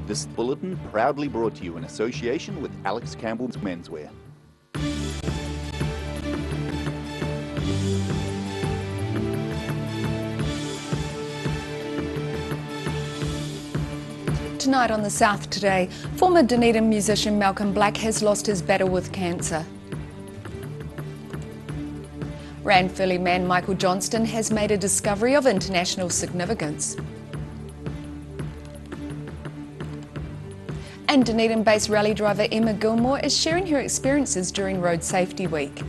This bulletin proudly brought to you in association with Alex Campbell's Menswear. Tonight on The South Today, former Dunedin musician Malcolm Black has lost his battle with cancer. Ranfurly man Michael Johnston has made a discovery of international significance. And Dunedin-based rally driver Emma Gilmore is sharing her experiences during Road Safety Week.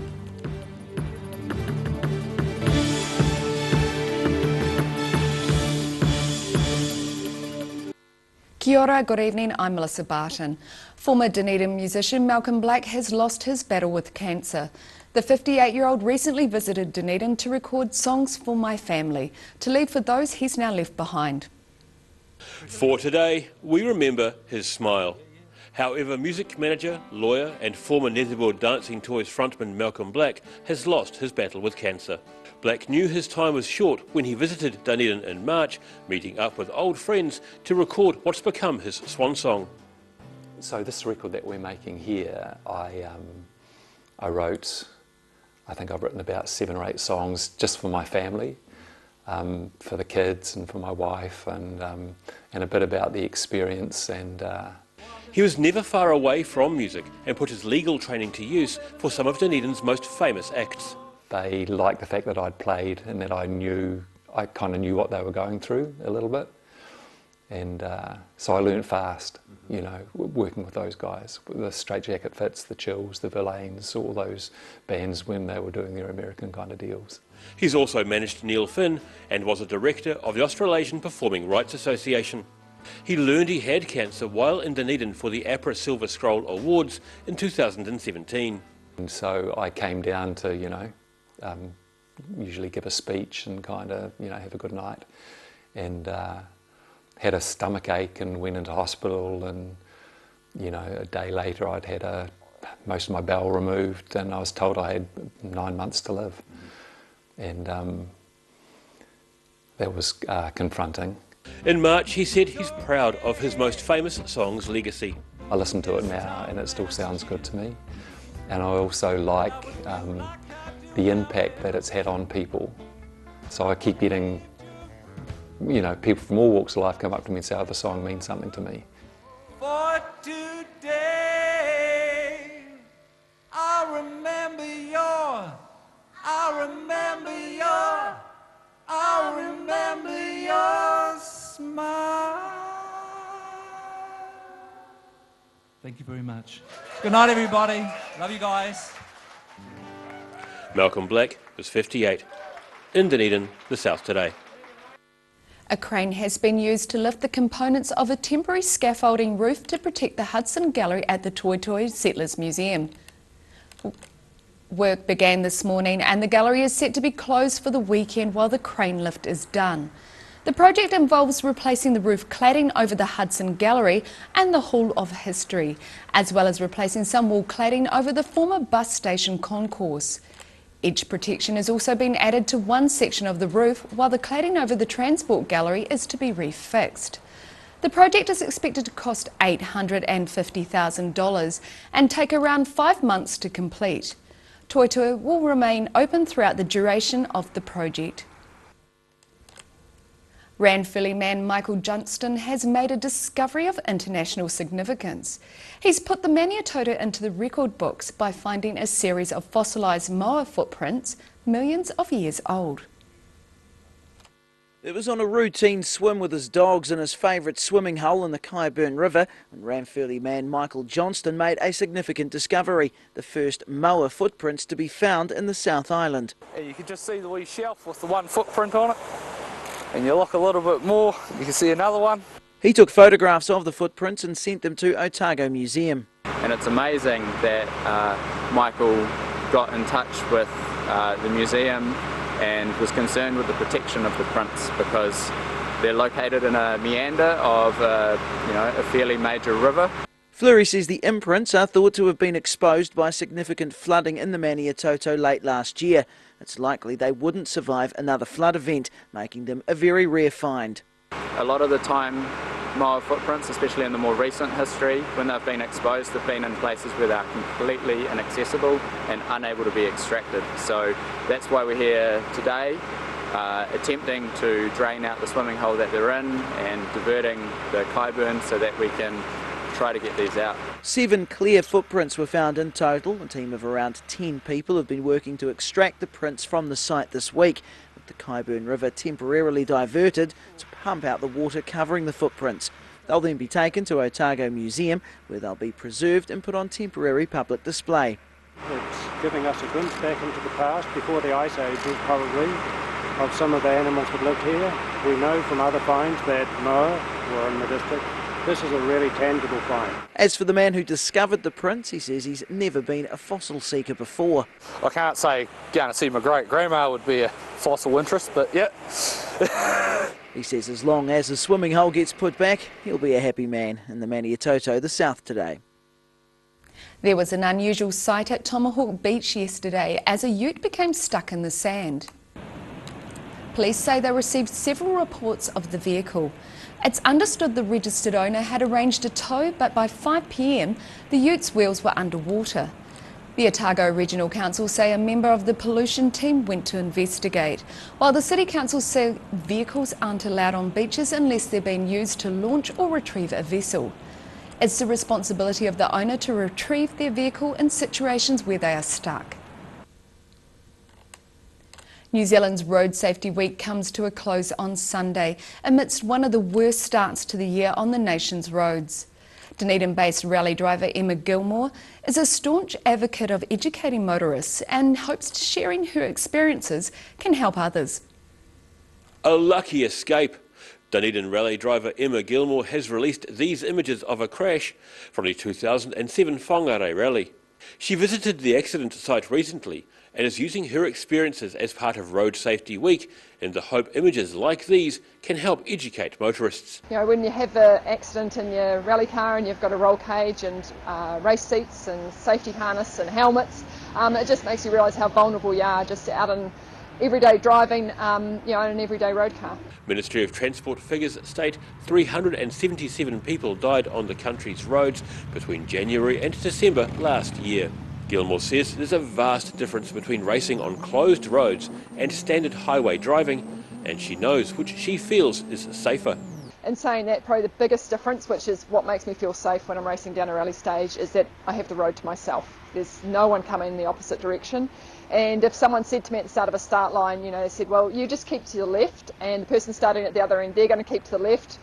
Kia ora, good evening, I'm Melissa Barton. Former Dunedin musician Malcolm Black has lost his battle with cancer. The 58-year-old recently visited Dunedin to record Songs for My Family, to leave for those he's now left behind. For today, we remember his smile. However, music manager, lawyer and former Netherworld Dancing Toys frontman Malcolm Black has lost his battle with cancer. Black knew his time was short when he visited Dunedin in March, meeting up with old friends to record what's become his swan song. So this record that we're making here, I wrote, I think I've written about 7 or 8 songs just for my family, for the kids and for my wife, and a bit about the experience. And he was never far away from music and put his legal training to use for some of Dunedin's most famous acts. They liked the fact that I'd played and that I kind of knew what they were going through a little bit. And so I learned fast, you know, working with those guys, the Straight Jacket Fits, the Chills, the Verlaines, all those bands when they were doing their American kind of deals. He's also managed Neil Finn and was a director of the Australasian Performing Rights Association. He learned he had cancer while in Dunedin for the APRA Silver Scroll Awards in 2017. And so I came down to, you know, usually give a speech and kind of, you know, have a good night. And had a stomach ache and went into hospital, and you know, a day later I'd had most of my bowel removed, and I was told I had 9 months to live. And that was confronting. In March he said he's proud of his most famous song's legacy. I listen to it now and it still sounds good to me, and I also like the impact that it's had on people. So I keep getting, you know, people from all walks of life come up to me and say, oh, the song means something to me. For today, I remember your smile. Thank you very much. Good night, everybody. Love you guys. Malcolm Black was 58. In Dunedin, The South Today. A crane has been used to lift the components of a temporary scaffolding roof to protect the Hudson Gallery at the Toi Toi Settlers Museum. Work began this morning and the gallery is set to be closed for the weekend while the crane lift is done. The project involves replacing the roof cladding over the Hudson Gallery and the Hall of History, as well as replacing some wall cladding over the former bus station concourse. Edge protection has also been added to one section of the roof, while the cladding over the Transport Gallery is to be refixed. The project is expected to cost $850,000 and take around 5 months to complete. Toi Toi will remain open throughout the duration of the project. Ranfurly man Michael Johnston has made a discovery of international significance. He's put the Maniatoto into the record books by finding a series of fossilised moa footprints millions of years old. It was on a routine swim with his dogs in his favourite swimming hole in the Kyburn River when Ranfurly man Michael Johnston made a significant discovery, the first moa footprints to be found in the South Island. And you can just see the wee shelf with the one footprint on it. And you look a little bit more, you can see another one. He took photographs of the footprints and sent them to Otago Museum. And it's amazing that Michael got in touch with the museum and was concerned with the protection of the prints, because they're located in a meander of a fairly major river. Fleury says the imprints are thought to have been exposed by significant flooding in the Maniatoto late last year. It's likely they wouldn't survive another flood event, making them a very rare find. A lot of the time, moa footprints, especially in the more recent history, when they've been exposed, have been in places where they're completely inaccessible and unable to be extracted. So that's why we're here today, attempting to drain out the swimming hole that they're in and diverting the Kyburn so that we can try to get these out. 7 clear footprints were found in total. A team of around 10 people have been working to extract the prints from the site this week, with the Kyburn River temporarily diverted to pump out the water covering the footprints. They'll then be taken to Otago Museum, where they'll be preserved and put on temporary public display. It's giving us a glimpse back into the past, before the Ice Ages probably, of some of the animals that lived here. We know from other finds that moa were in the district. This is a really tangible find. As for the man who discovered the prints, he says he's never been a fossil seeker before. I can't say going to see my great-grandma would be a fossil interest, but yeah. He says as long as the swimming hole gets put back, he'll be a happy man. In the Maniatoto, the South Today. There was an unusual sight at Tomahawk Beach yesterday as a ute became stuck in the sand. Police say they received several reports of the vehicle. It's understood the registered owner had arranged a tow, but by 5 p.m, the ute's wheels were underwater. The Otago Regional Council say a member of the pollution team went to investigate, while the City Council say vehicles aren't allowed on beaches unless they're being used to launch or retrieve a vessel. It's the responsibility of the owner to retrieve their vehicle in situations where they are stuck. New Zealand's Road Safety Week comes to a close on Sunday amidst one of the worst starts to the year on the nation's roads. Dunedin-based rally driver Emma Gilmore is a staunch advocate of educating motorists and hopes sharing her experiences can help others. A lucky escape. Dunedin rally driver Emma Gilmore has released these images of a crash from the 2007 Whangarei rally. She visited the accident site recently and is using her experiences as part of Road Safety Week in the hope images like these can help educate motorists. You know, when you have an accident in your rally car and you've got a roll cage and race seats and safety harness and helmets, it just makes you realise how vulnerable you are just out in everyday driving, you know, in an everyday road car. Ministry of Transport figures state 377 people died on the country's roads between January and December last year. Gilmore says there's a vast difference between racing on closed roads and standard highway driving, and she knows which she feels is safer. In saying that, probably the biggest difference, which is what makes me feel safe when I'm racing down a rally stage, is that I have the road to myself. There's no one coming in the opposite direction. And if someone said to me at the start of a start line, you know, they said, well, you just keep to the left, and the person starting at the other end, they're going to keep to the left,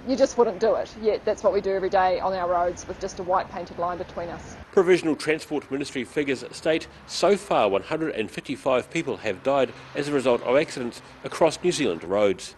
you just wouldn't do it. Yet that's what we do every day on our roads with just a white painted line between us. Provisional Transport Ministry figures state so far 155 people have died as a result of accidents across New Zealand roads.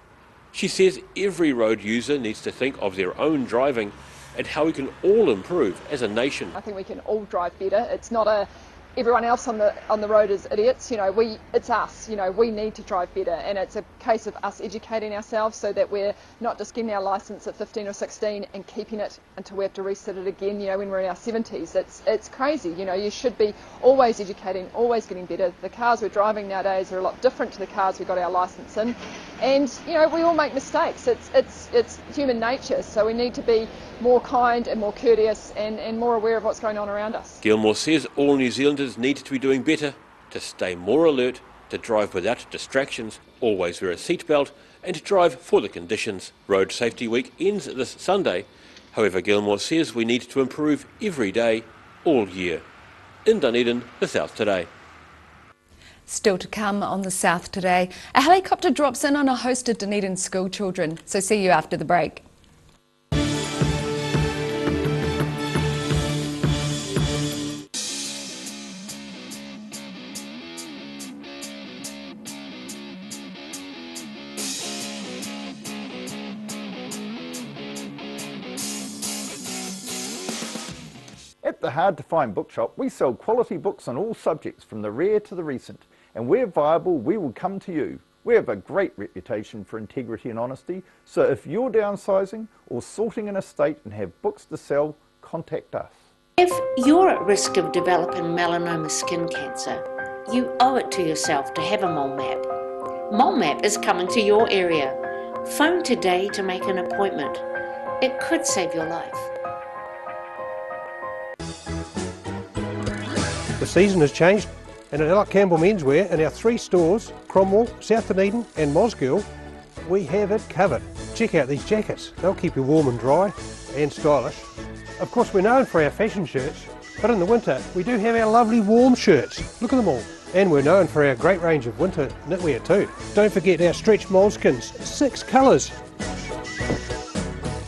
She says every road user needs to think of their own driving and how we can all improve as a nation. I think we can all drive better. It's not everyone else on the road is idiots. You know, it's us. You know, we need to drive better, and it's a case of us educating ourselves so that we're not just getting our licence at 15 or 16 and keeping it until we have to resit it again. You know, when we're in our 70s, it's crazy. You know, you should be always educating, always getting better. The cars we're driving nowadays are a lot different to the cars we got our licence in, and you know, we all make mistakes. It's human nature, so we need to be more kind and more courteous and more aware of what's going on around us. Gilmore says all New Zealanders need to be doing better, to stay more alert, to drive without distractions, always wear a seatbelt and to drive for the conditions. Road Safety Week ends this Sunday. However, Gilmore says we need to improve every day, all year. In Dunedin, the South Today. Still to come on the South Today, a helicopter drops in on a host of Dunedin school children. So see you after the break. At the Hard to Find Bookshop, we sell quality books on all subjects from the rare to the recent, and where viable, we will come to you. We have a great reputation for integrity and honesty, so if you're downsizing or sorting an estate and have books to sell, contact us. If you're at risk of developing melanoma skin cancer, you owe it to yourself to have a mole map. Mole Map is coming to your area. Phone today to make an appointment. It could save your life. The season has changed, and at Alec Campbell Menswear, in our 3 stores, Cromwell, South Dunedin and Mosgiel, we have it covered. Check out these jackets. They'll keep you warm and dry and stylish. Of course, we're known for our fashion shirts, but in the winter we do have our lovely warm shirts. Look at them all. And we're known for our great range of winter knitwear too. Don't forget our stretch moleskins, 6 colours.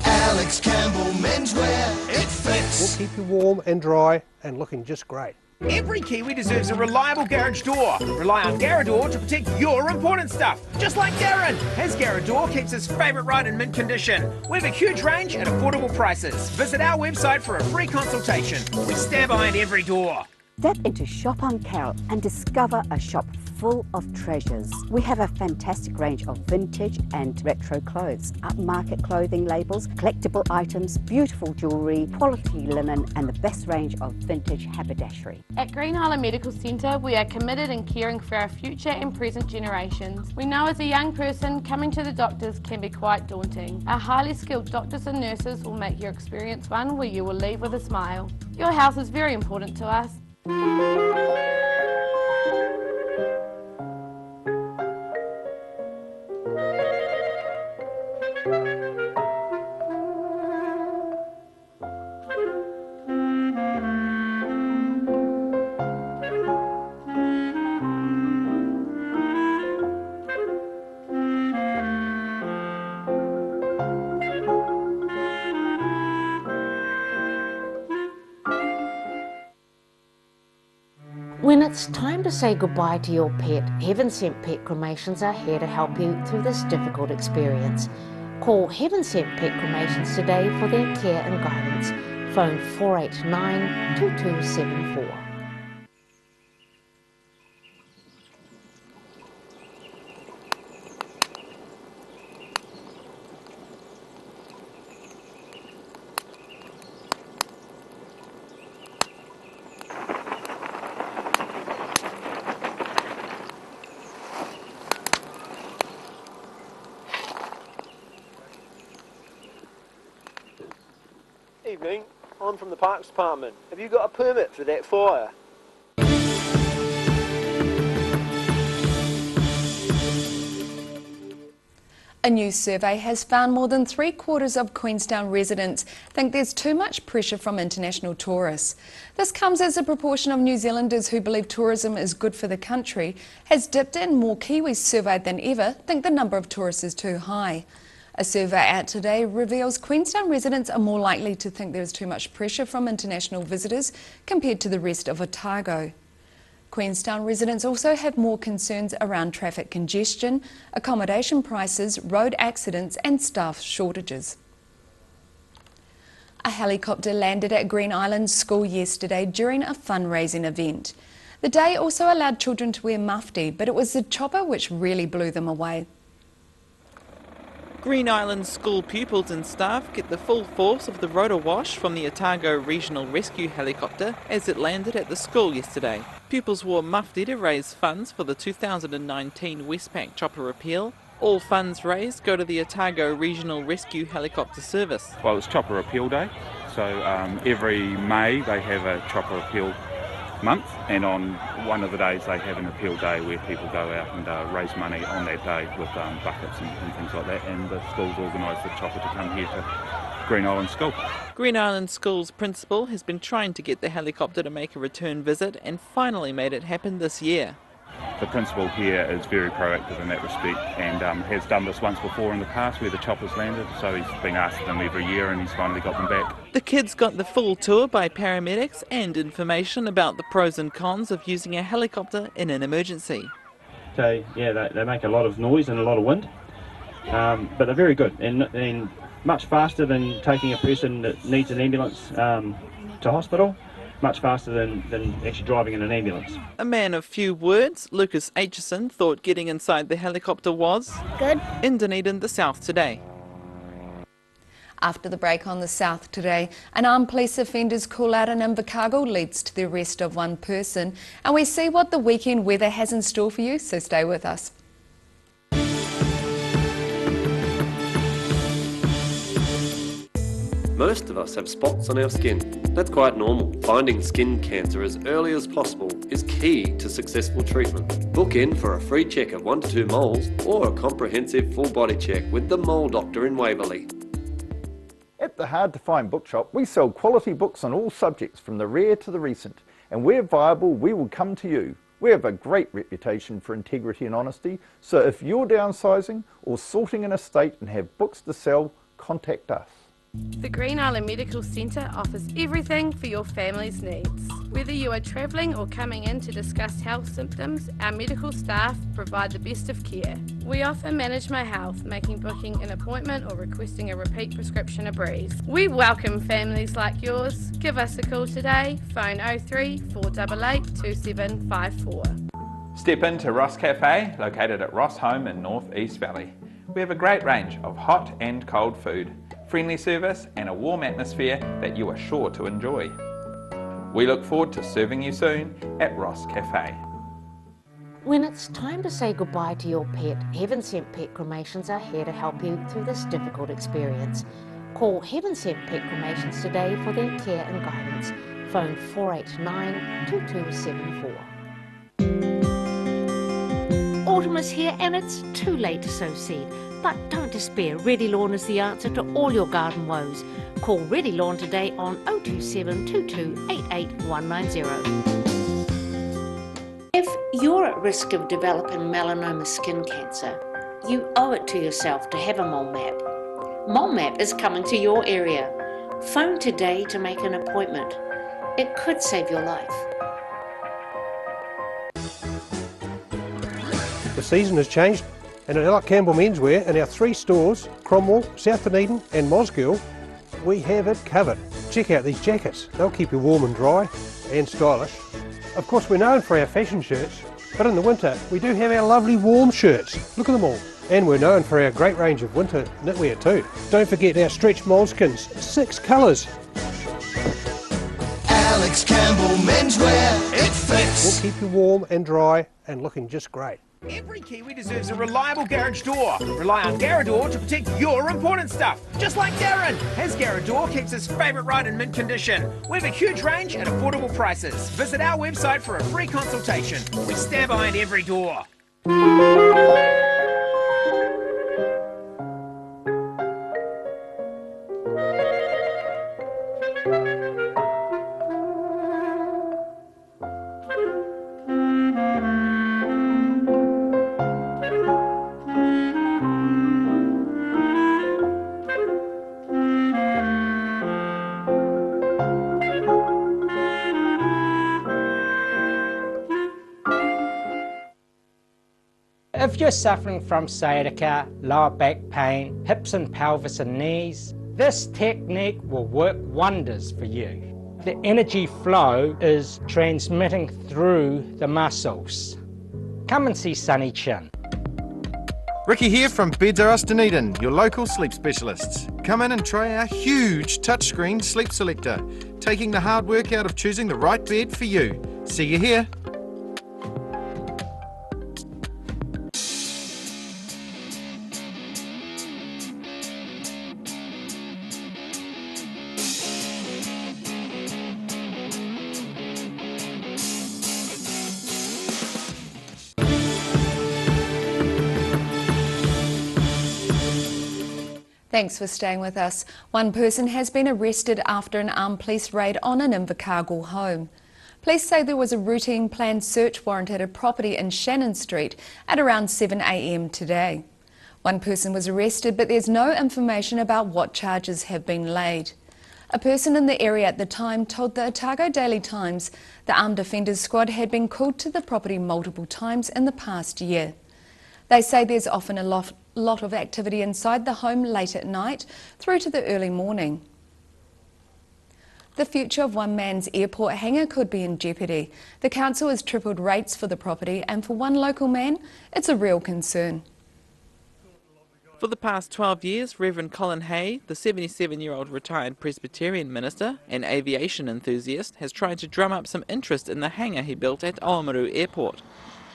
Alex Campbell Menswear, it fits. We'll keep you warm and dry and looking just great. Every Kiwi deserves a reliable garage door. Rely on Garador to protect your important stuff. Just like Darren, his Garador keeps his favourite ride in mint condition. We have a huge range at affordable prices. Visit our website for a free consultation. We stand behind every door. Step into Shop on Carol and discover a shop full of treasures. We have a fantastic range of vintage and retro clothes, upmarket clothing labels, collectible items, beautiful jewellery, quality linen and the best range of vintage haberdashery. At Green Island Medical Centre, we are committed in caring for our future and present generations. We know as a young person, coming to the doctors can be quite daunting. Our highly skilled doctors and nurses will make your experience one where you will leave with a smile. Your health is very important to us. When it's time to say goodbye to your pet, Heaven Sent Pet Cremations are here to help you through this difficult experience. Call Heaven Sent Pet Cremations today for their care and guidance. Phone 489 2274. Evening, I'm from the Parks Department. Have you got a permit for that fire? A new survey has found more than 3/4 of Queenstown residents think there's too much pressure from international tourists. This comes as a proportion of New Zealanders who believe tourism is good for the country has dipped, and more Kiwis surveyed than ever think the number of tourists is too high. A survey out today reveals Queenstown residents are more likely to think there is too much pressure from international visitors compared to the rest of Otago. Queenstown residents also have more concerns around traffic congestion, accommodation prices, road accidents and staff shortages. A helicopter landed at Green Island School yesterday during a fundraising event. The day also allowed children to wear mufti, but it was the chopper which really blew them away. Green Island school pupils and staff get the full force of the rotor wash from the Otago Regional Rescue Helicopter as it landed at the school yesterday. Pupils wore mufti to raise funds for the 2019 Westpac chopper appeal. All funds raised go to the Otago Regional Rescue Helicopter Service. Well, it's Chopper Appeal Day, so every May they have a Chopper Appeal month, and on one of the days they have an appeal day where people go out and raise money on that day with buckets and things like that, and the school's organised the chopper to come here to Green Island School. Green Island School's principal has been trying to get the helicopter to make a return visit and finally made it happen this year. The principal here is very proactive in that respect and has done this once before in the past where the choppers landed, so he's been asked them every year and he's finally got them back. The kids got the full tour by paramedics and information about the pros and cons of using a helicopter in an emergency. So yeah, they make a lot of noise and a lot of wind, but they're very good and much faster than taking a person that needs an ambulance to hospital. Much faster than actually driving in an ambulance. A man of few words, Lucas Aitchison, thought getting inside the helicopter was good. In Dunedin, the South Today. After the break on the South Today, an armed police offenders call out in Invercargill leads to the arrest of one person, and we see what the weekend weather has in store for you, so stay with us. Most of us have spots on our skin. That's quite normal. Finding skin cancer as early as possible is key to successful treatment. Book in for a free check of 1 to 2 moles or a comprehensive full body check with the Mole Doctor in Waverley. At the Hard to Find Bookshop, we sell quality books on all subjects from the rare to the recent, and where viable, we will come to you. We have a great reputation for integrity and honesty, so if you're downsizing or sorting an estate and have books to sell, contact us. The Green Island Medical Centre offers everything for your family's needs. Whether you are travelling or coming in to discuss health symptoms, our medical staff provide the best of care. We offer Manage My Health, making booking an appointment or requesting a repeat prescription a breeze. We welcome families like yours. Give us a call today, phone 03 488 2754. Step into Ross Cafe, located at Ross Home in North East Valley. We have a great range of hot and cold food, friendly service and a warm atmosphere that you are sure to enjoy. We look forward to serving you soon at Ross Cafe. When it's time to say goodbye to your pet, Heaven Sent Pet Cremations are here to help you through this difficult experience. Call Heaven Sent Pet Cremations today for their care and guidance. Phone 489 2274. Autumn is here and it's too late to sow seed. But don't despair, Ready Lawn is the answer to all your garden woes. Call Ready Lawn today on 027 22 88 190. If you're at risk of developing melanoma skin cancer, you owe it to yourself to have a mole map. Mole Map is coming to your area. Phone today to make an appointment. It could save your life. The season has changed, and at Alec Campbell Menswear, in our 3 stores, Cromwell, South Dunedin and Mosgiel, we have it covered. Check out these jackets. They'll keep you warm and dry and stylish. Of course, we're known for our fashion shirts, but in the winter we do have our lovely warm shirts. Look at them all. And we're known for our great range of winter knitwear too. Don't forget our stretch moleskins, 6 colours. Alex Campbell Menswear, it fits. We'll keep you warm and dry and looking just great. Every Kiwi deserves a reliable garage door. Rely on Garrador to protect your important stuff. Just like Darren. His Garrador keeps his favourite ride in mint condition. We have a huge range at affordable prices. Visit our website for a free consultation. We stand behind every door. If you're suffering from sciatica, lower back pain, hips and pelvis and knees, this technique will work wonders for you. The energy flow is transmitting through the muscles. Come and see Sunny Chin. Ricky here from Beds R Us Dunedin, your local sleep specialists. Come in and try our huge touchscreen sleep selector, taking the hard work out of choosing the right bed for you. See you here. Thanks for staying with us. One person has been arrested after an armed police raid on an Invercargill home. Police say there was a routine planned search warrant at a property in Shannon Street at around 7 a.m. today. One person was arrested, but there's no information about what charges have been laid. A person in the area at the time told the Otago Daily Times the Armed Offenders Squad had been called to the property multiple times in the past year. They say there's often a lot of activity inside the home late at night through to the early morning. The future of one man's airport hangar could be in jeopardy. The council has tripled rates for the property, and for one local man, it's a real concern. For the past 12 years, Reverend Colin Hay, the 77-year-old retired Presbyterian minister and aviation enthusiast, has tried to drum up some interest in the hangar he built at Oamaru Airport.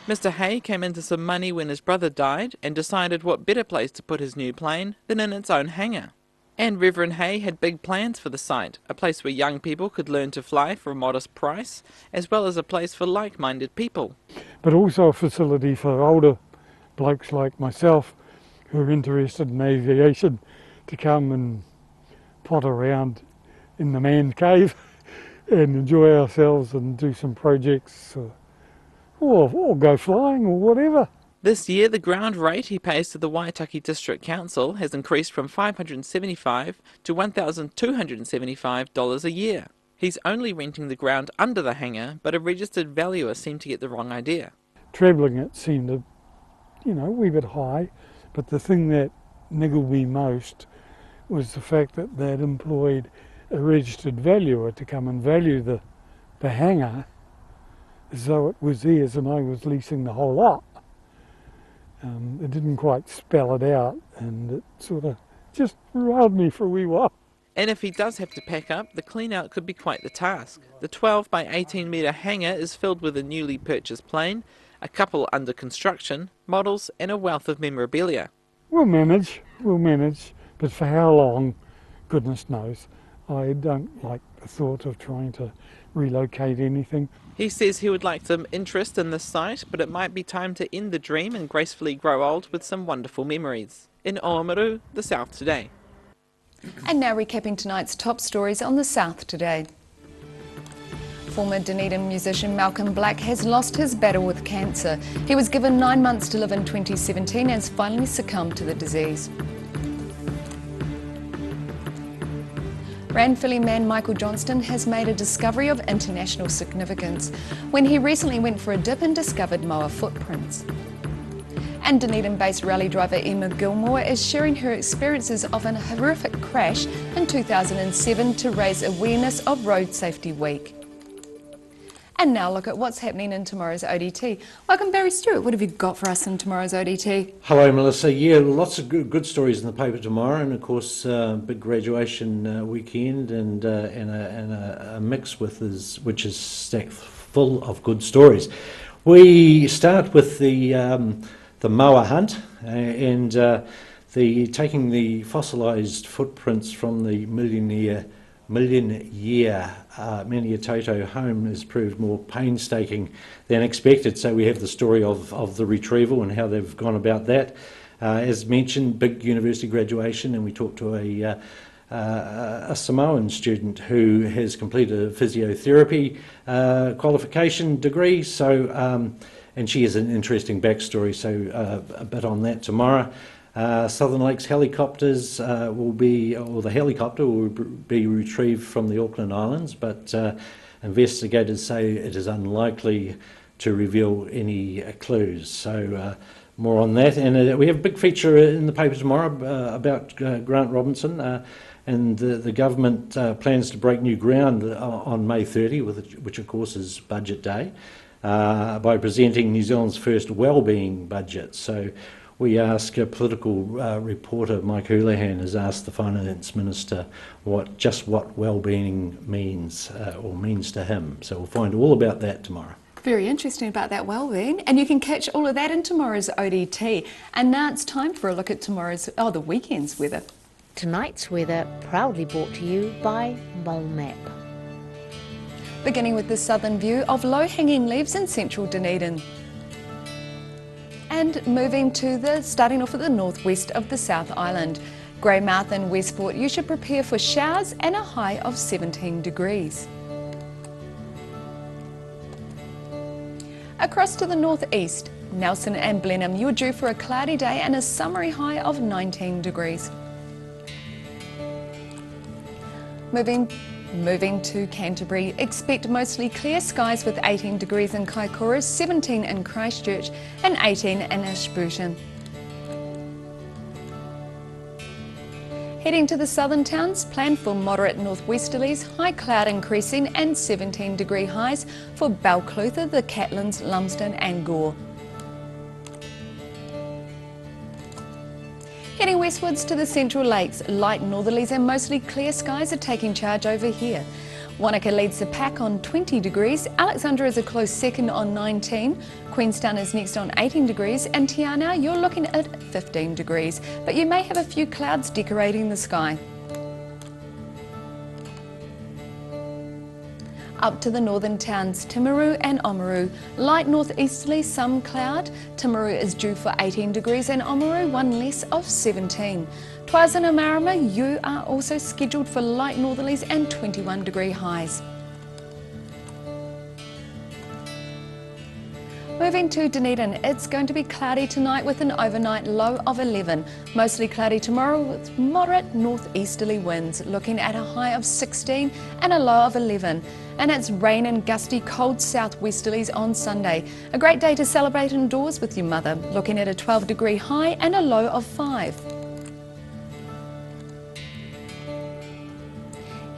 Mr. Hay came into some money when his brother died and decided what better place to put his new plane than in its own hangar. And Reverend Hay had big plans for the site, a place where young people could learn to fly for a modest price, as well as a place for like-minded people. But also a facility for older blokes like myself who are interested in aviation to come and pot around in the man's cave and enjoy ourselves and do some projects or go flying or whatever. This year, the ground rate he pays to the Waitaki District Council has increased from $575 to $1,275 a year. He's only renting the ground under the hangar, but a registered valuer seemed to get the wrong idea. Travelling it seemed a wee bit high, but the thing that niggled me most was the fact that they'd employed a registered valuer to come and value the hangar as though it was theirs and I was leasing the whole lot. It didn't quite spell it out, and it sort of just riled me for a wee while. And if he does have to pack up, the clean-out could be quite the task. The 12 by 18 metre hangar is filled with a newly purchased plane, a couple under construction, models and a wealth of memorabilia. We'll manage, but for how long, goodness knows. I don't like the thought of trying to relocate anything. He says he would like some interest in this site, but it might be time to end the dream and gracefully grow old with some wonderful memories. In Oamaru, the South Today. And now recapping tonight's top stories on the South Today. Former Dunedin musician Malcolm Black has lost his battle with cancer. He was given 9 months to live in 2017 and has finally succumbed to the disease. Ranfurly man Michael Johnston has made a discovery of international significance when he recently went for a dip and discovered moa footprints. And Dunedin-based rally driver Emma Gilmore is sharing her experiences of a horrific crash in 2007 to raise awareness of Road Safety Week. And now look at what's happening in tomorrow's ODT. Welcome Barry Stewart, what have you got for us in tomorrow's ODT? Hello Melissa, yeah, lots of good stories in the paper tomorrow, and of course big graduation weekend and a mix which is stacked full of good stories. We start with the moa hunt and taking the fossilised footprints from the million-year Maniatoto home has proved more painstaking than expected. So we have the story of the retrieval and how they've gone about that. As mentioned, big university graduation, and we talked to a Samoan student who has completed a physiotherapy qualification degree. So and she has an interesting backstory. So a bit on that tomorrow. Southern Lakes helicopters the helicopter will be retrieved from the Auckland Islands, but investigators say it is unlikely to reveal any clues. So more on that. And we have a big feature in the paper tomorrow about Grant Robinson, and the government plans to break new ground on May 30, which of course is Budget Day, by presenting New Zealand's first wellbeing budget. So we ask a political reporter, Mike Houlihan, has asked the Finance Minister what wellbeing means or means to him. So we'll find all about that tomorrow. Very interesting about that wellbeing, and you can catch all of that in tomorrow's ODT. And now it's time for a look at the weekend's weather. Tonight's weather proudly brought to you by Mole Map. Beginning with the southern view of low-hanging leaves in central Dunedin. And starting off at the northwest of the South Island. Greymouth and Westport, you should prepare for showers and a high of 17 degrees. Across to the northeast, Nelson and Blenheim, you're due for a cloudy day and a summery high of 19 degrees. Moving to Canterbury, expect mostly clear skies with 18 degrees in Kaikoura, 17 in Christchurch and 18 in Ashburton. Heading to the southern towns, plan for moderate northwesterlies, high cloud increasing and 17 degree highs for Balclutha, the Catlins, Lumsden and Gore. Heading westwards to the Central Lakes, light northerlies and mostly clear skies are taking charge over here. Wanaka leads the pack on 20 degrees, Alexandra is a close second on 19, Queenstown is next on 18 degrees and Te Anau you're looking at 15 degrees, but you may have a few clouds decorating the sky. up to the northern towns Timaru and Oamaru. Light northeasterly, some cloud. Timaru is due for 18 degrees and Oamaru one less of 17. Twice and Marama, you are also scheduled for light northerlies and 21-degree highs. Moving to Dunedin, it's going to be cloudy tonight with an overnight low of 11. Mostly cloudy tomorrow with moderate northeasterly winds, looking at a high of 16 and a low of 11. And it's rain and gusty cold southwesterlies on Sunday. A great day to celebrate indoors with your mother, looking at a 12-degree high and a low of 5.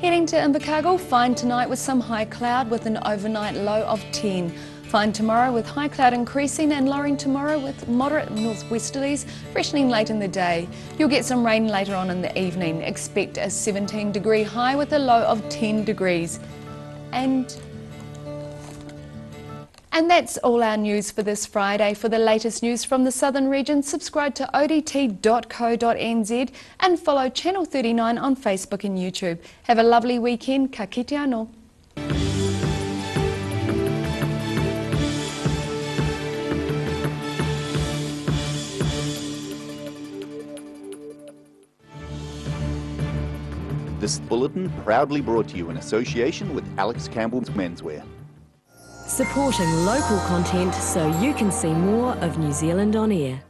Heading to Invercargill, fine tonight with some high cloud with an overnight low of 10. Fine tomorrow with high cloud increasing and lowering tomorrow with moderate northwesterlies, freshening late in the day. You'll get some rain later on in the evening. Expect a 17-degree high with a low of 10 degrees. And that's all our news for this Friday. For the latest news from the southern region, subscribe to odt.co.nz and follow Channel 39 on Facebook and YouTube. Have a lovely weekend. Ka kite anō. This bulletin proudly brought to you in association with Alex Campbell's Menswear. Supporting local content so you can see more of New Zealand on air.